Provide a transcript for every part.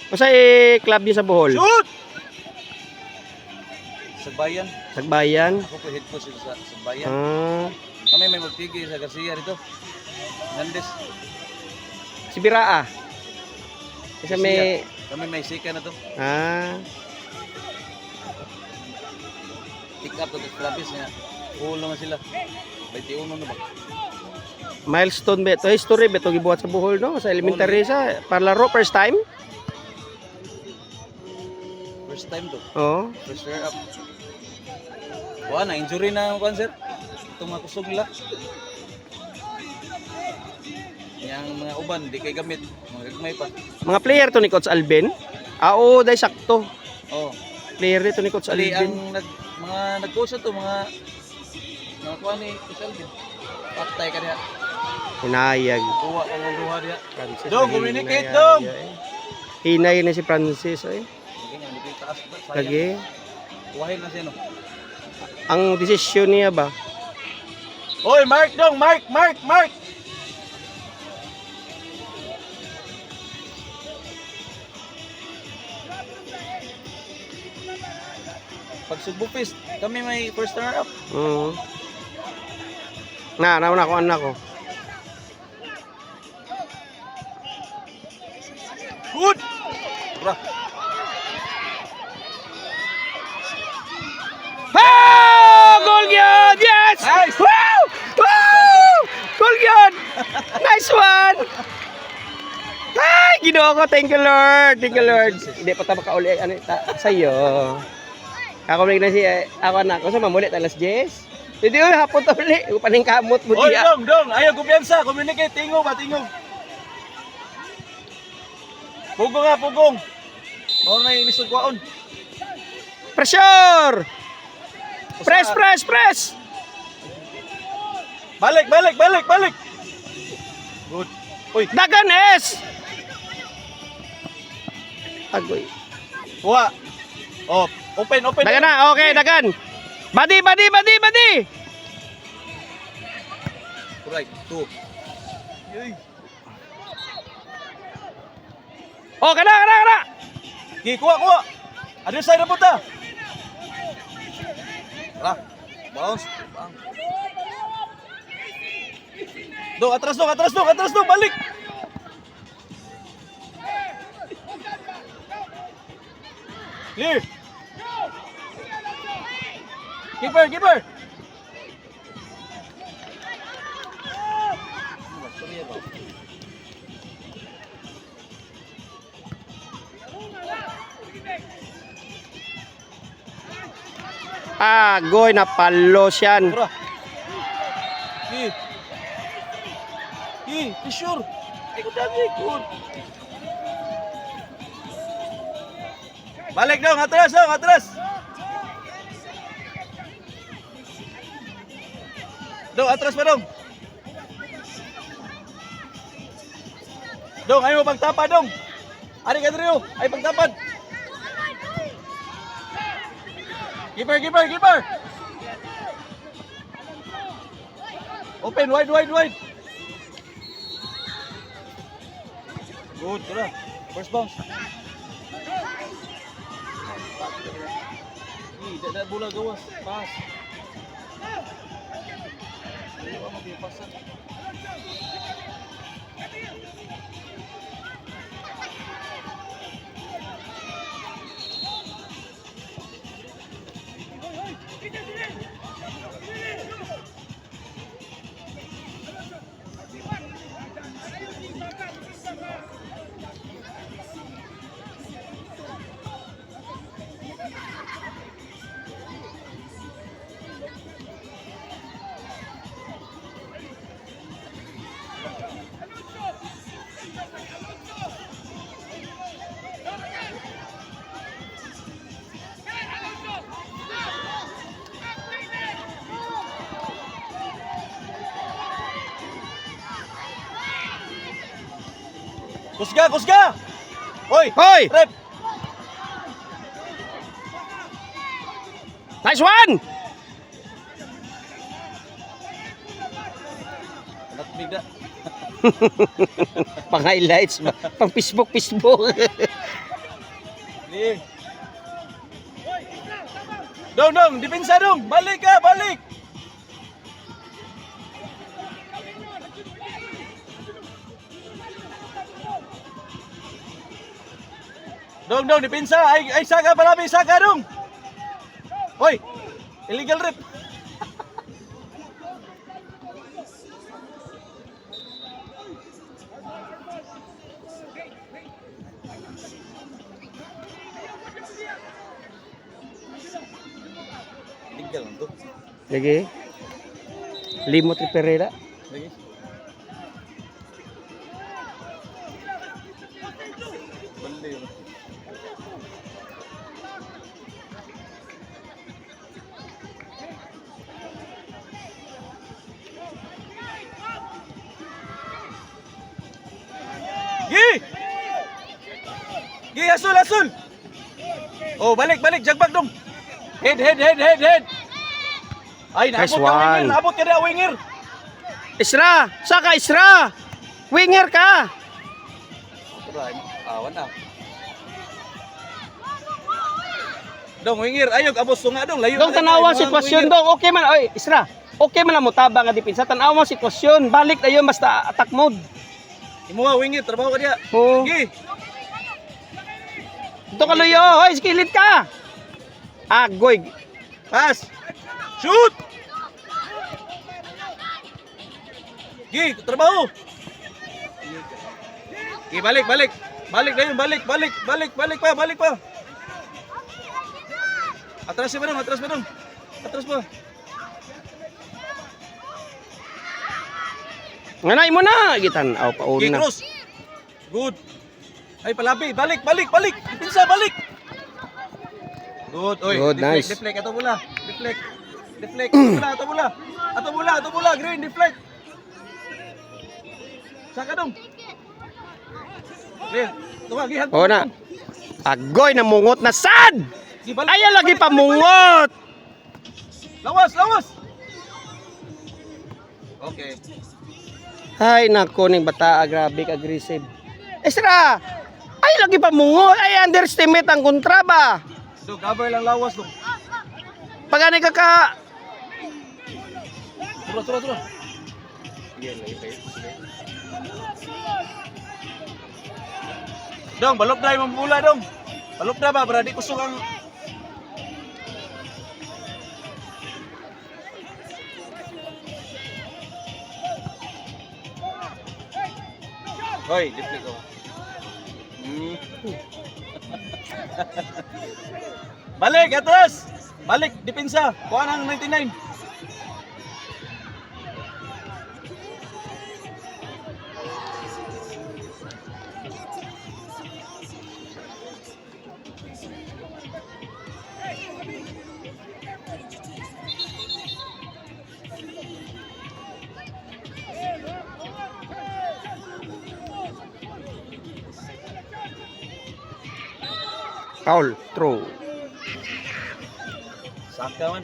Masa club niyo sa Bohol? Shoot! Sagbayan. Sagbayan. Ako po head coach sa Sagbayan. Ah, Kami may magpigi sa Garcia dito. Nandes. si Biraa. Kasi may Kami may sika na to. Pick up to the Travis niya. Full naman sila. 21 na ba? milestone ba ito? History ba ito gibuhat sa Bohol, no? Sa elementary sa palaro first time? First time to. Oo. First year up. Wala na, injury na ang cancer. Itong mga kusog nila. Yang mga uban, di kay gamit. Mga gagmay pa. Mga player to ni Coach Alvin? Oo, dahil sakto. Oh. Player dito ni Coach Ali Alvin. ang mga nag-coach to, mga kuha ni Coach Alvin. Patay ka niya. Hinayag. Kuha ka ng luha niya. Francis, Dong, na communicate, hinay, Dong! Hinay na si Francis, eh. Hindi taas ba? Sayang. Lagi. Kuhain na siya, no? Ang desisyon niya ba? Oy, Mark dong! Mark! Pag Sugbupis, kami may first runner up. Nauna ko anak ko. Good! Bra. Oh! Goal yun! Yes! Nice! Wow! Wow! Goal yun! Nice one! Ay! Ginoo ko. Thank you, Lord. Thank you, Lord. Hindi pa tayo makauli. Ano, sa'yo. Ako na si ako anak ko sa mamulit alas 10. Hindi ko hapon to ulit. Paning kamot mo Oy, diya. dong! Ayaw kumpiyansa! Communicate! Tingog ba? Tingog! Pugong nga, pugong! Mawag na yung lisod kwaon. Pressure! Press, press, press! Balik! Good. Uy, Dagan S! Agoy. kuha. Oh, open. Dagan na. Okay, dagan. Badi! Right, 2. Oh, kana! Okay, kuha. Ada side na punta. Bounce. Dong, atras dong, balik. Clear. Keeper. Agoy, napalos yan. Tara. Sure. Ikot dami, ikot. Balik dong, atras. Dong, atras pa dong. Dong, ayaw pagtapad dong. Ari ka dito, ay pagtapad. Keeper. Open, wide. Good, tara. First bounce. Dada bola gawas. Pass. Hindi ba magpasan? Kusga! Hoy! Rep! Nice one! Natbig na. Pang highlights ba? Pang Facebook. Sige. Dong, depensa dong. Balik ka, balik. Dong, depensa. Ay, saga palabi, saga dong. Hoy, illegal rep. Illegal lang to. Lagi. Limot ni Pereira. Lagi. Bali yun. Gi, asul. Oh, balik, jagbag dong. Head. Ay, Nice naabot ka one. winger, naabot ka na winger. Isra! Saka Isra! Winger ka! Awan na. Dong, winger, ayog, abos nga dong. Layo. Dong tanawa sitwasyon dong. Okay man. Oy, Isra. Okay man ang mutaba nga depensa. Tanawa sitwasyon. Balik na yun basta attack mode. Imuha, winger, trabaho ka diya. Oo. Gi. Ito ka luyo. Hoy, skillet ka! Agoy. Pass. Shoot! Gi, trabaho. Gi, balik. Balik na yun, balik pa. Atras pa. Nganay mo na. Gitan. Aw, Gi, pauna. cross. Good. Ay, palabi. Balik. Depensa, balik. Good. Oy, Good, nice. deflect. Ato bola. Deflect. Ato bola. Green, deflect. Saka dong. Clear. Tuwa, gihag. O na. Agoy na mungot na sad. Gi, balik. Ayaw lagi pa mungot. Lawas. Okay. Ay, nako ning bata. Grabe ka aggressive. Isra! Ay, lagi pa mungot. Ay, underestimate ang kontra ba? So, cover lang lawas dong. Pagani ka ka. Tura. Dong, balok na yung bola dong. Balok na ba, brady kusog ang... Hoy, deflect ko. Balik, atras! Balik, depensa. Kuha ng 99. Foul, throw. Saka man.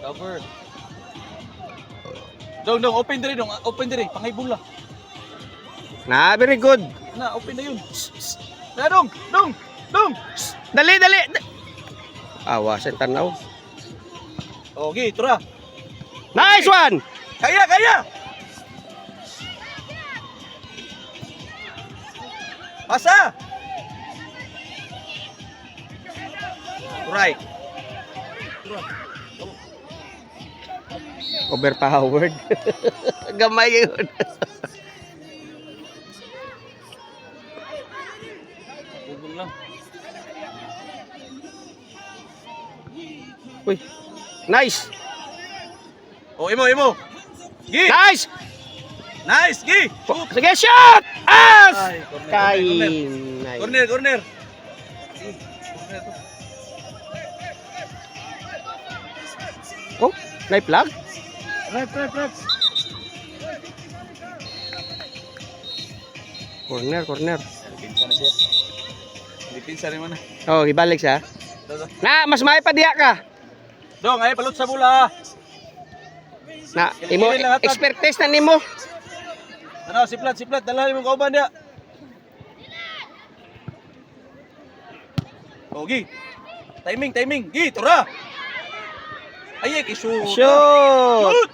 Cover. Dong, open dire. Pangay bola. Na, very good. Na, open na yun. Na, dong. Dali. Awasan tanaw. Okay, tura. Nice one. Kaya. Pasa. Right. Overpowered. Gamay yun. Bubong lang. Uy. Nice. Oh, imo. Gi. Nice. Nice, Gi. Sige, shot. As. Ay, Kay. corner. Corner. Oh, knife flag. Right. Corner. Depensa na siya. Depensa rin mo na. Oh, ibalik siya. Na, mas may pa diya ka. Dong, ay palot sa bula. Na, imo expertise na nimo. Ano, siplat, dalahan mo kauban dia. Oh, gi. Timing. Gi, tura. Ay, shoot. Shoot.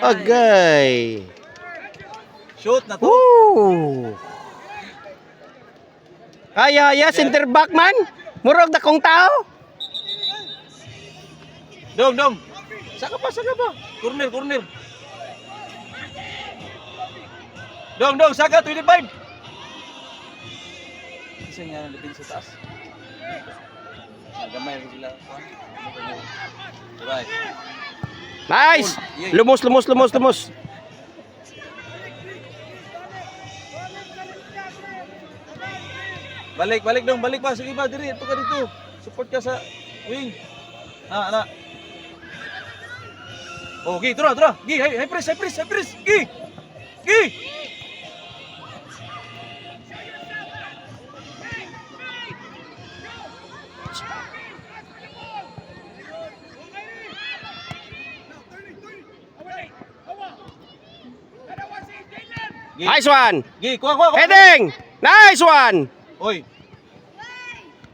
Agay. Shoot na to. Woo! Kaya, center back man. Murag na kong tao. Dong. Saka pa. Corner. Dong, saka 25. Isa nga ang sa taas. Gamay ko sila. Right. Nice. Lumos. Balik dong, balik pa. Sige ba, diri. Ito ka dito. Support ka sa wing. Ana. Oh, gi, tura. Gi, hey press. Gi. Gi. Nice one. Gi, kuha. Heading. Nice one. Oy.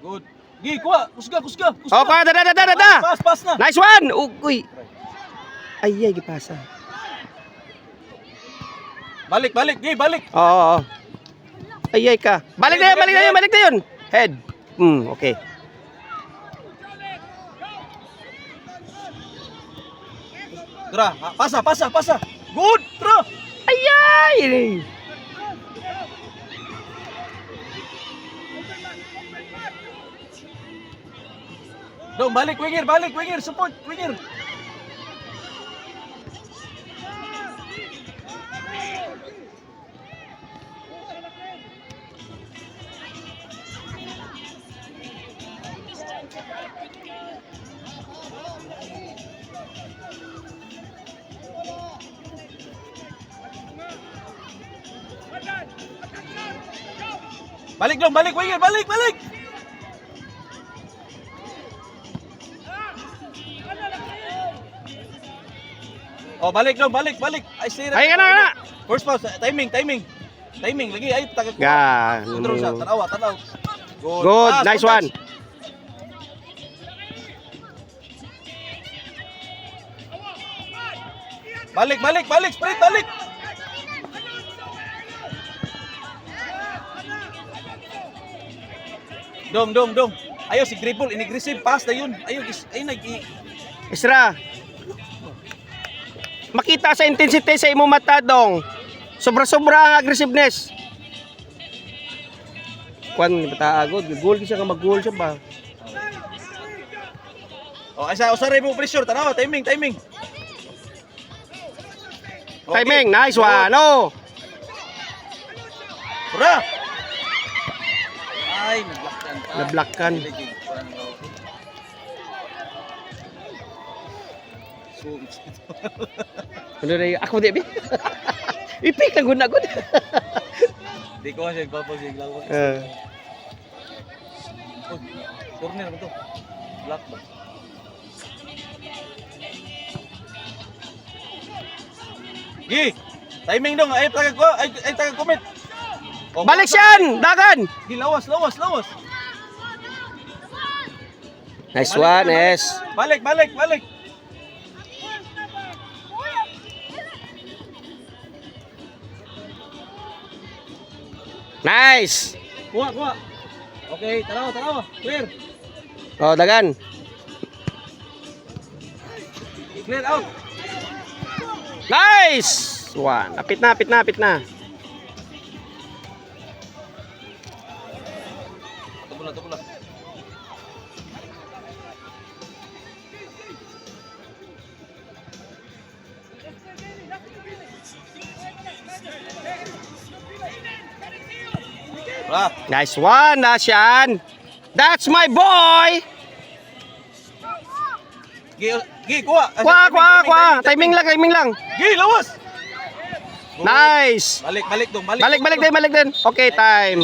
Good. Gi, kuha. Kusga. Oh, pa, da. Pass na. Nice one. Uy. Ay, gipasa. Balik. Gi, balik. Oo. Ay ka. Balik na yun. Head. Okay. Tura, pasa. Good, tura. Ay. Dong, balik winger, support winger. Balik dong, balik winger, balik. Oh, balik dong, balik. Ay, stay. Ay, kana. First pass, timing. Timing lagi ay tagad. Ga. Control sa tanaw. Good, Pass, nice touch. one. Balik, sprint, balik. Dong. Ayo si dribble, inaggressive pass na yun. Ayun, Isra. Makita sa intensity sa imo mata dong. Sobra-sobra ang aggressiveness. Kwan bata agod, goal siya ka mag-goal siya ba? Oh, asa usaray mo pressure, tanaw, timing. Okay. Timing, nice one. Oh. Tura. Ay, Nablakkan. Ano na yun? Ako di ba? Ipik na guna gud. Di ko siya papasig lang. Corner mo to. Block ba? Gi! Timing dong, ay taga commit. Balik siyan, dagan. Gi, lawas. Nice one, yes. Balik. Nice. Kuha. Okay, tanaw. Clear. Oh, dagan. Clear out. Nice one. Apit na. Tubula. Nice one, Nasyan. That's my boy. Gi, kuha. Kuha. Timing lang. Gi, lawas. Nice. Balik dong. Balik din. Okay, time.